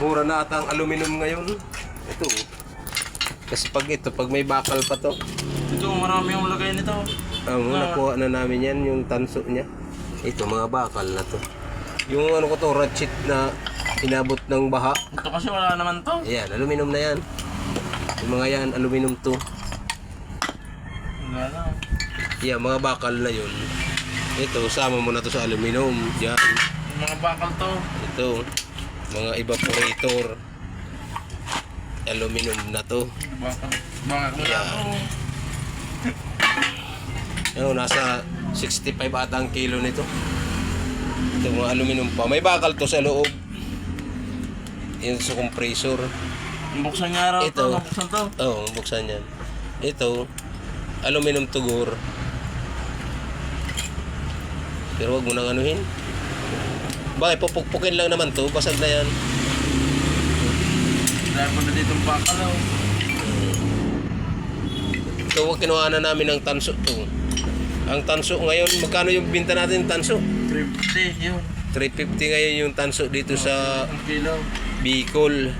Mura na ata ang aluminum ngayon. Ito. Kasi pag may bakal pa to. Ito, marami yung lagay nito. Nakuha na namin yan, yung tanso niya. Ito, mga bakal na to. Yung ano ko to, ratchet na inabot ng baha. Ito kasi wala naman to. Ayan, aluminum na yan. Yung mga yan, aluminum to. Wala na. Yan, mga bakal na yun. Ito, sama mo na to sa aluminum. Yan. Yung mga bakal to. Ito, mga evaporator. Aluminum na to. Bakal. Bakal mo na to. Ano, nasa 65 ata ang kilo nito. Ito, mga aluminum pa. May bakal to sa loob. Yan sa compressor. Buksan niya raw Ito. to. Buksan to. Oo, buksan yan. Ito, aluminum tugur. Pero wag mo nang anuhin. Bakit? Pupukpukin lang naman to. Basag na yan. Dahil pa na dito ang bakal oh. Ito, wag kinuha na namin ng tanso to. Ang tanso ngayon, magkano yung binta natin ng tanso? 350 yun. 350 ngayon yung tanso dito sa Ang kilo. Bicol.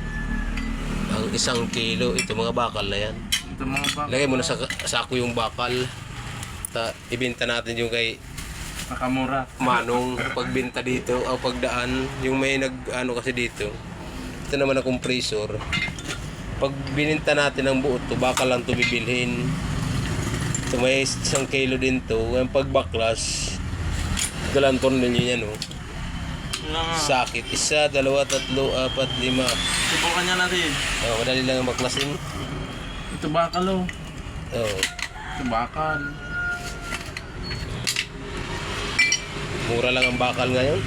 Ang 1 kilo. Ito, mga bakal na yan. Ito mga bakal. Lagay mo na sa sako yung bakal. Ibenta natin yung kay Nakamura. Manong pagbenta dito o pagdaan. Yung may ano kasi dito. Ito naman ang compressor. Pag bininta natin ang buo to, bakal lang ito bibilhin. Ito may 1 kilo din to. Yung pagbaklas, galanton ninyo yan oh. Sakit. 1, 2, 3, 4, 5. Subukan niya natin. Oh, madali lang ang baklasin. Ito bakal oh. Oh. Ito bakal. Mura lang ang bakal ngayon.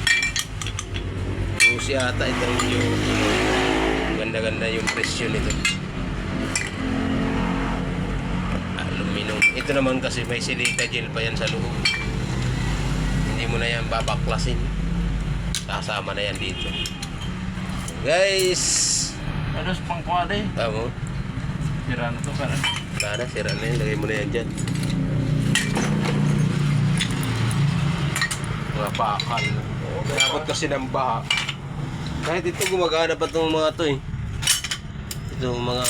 Rusi ata ito yung ganda-ganda yung presyo nito. Aluminum. Ito naman kasi may silica gel pa yan sa loob. Hindi mo na yan babaklasin. Kasama na yan dito. Guys! Ano sa pangkwade? Tama. Sira na to parang. Sana, sira na yan. Lagay mo na yan dyan. Mga bakal. Dapat kasi ng baha. Kahit ito gumagana pa itong mga to eh. Itong mga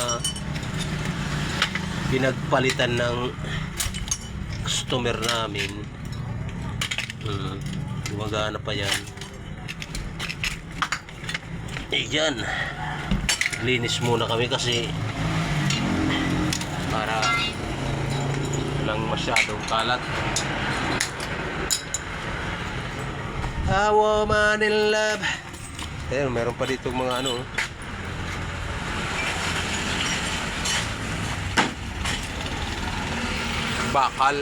pinagpalitan ng customer namin. Gumagana pa yan. Yan. Linis muna kami kasi para lang masyadong kalat. A woman in love. Ayun, meron pa dito mga ano. Bakal.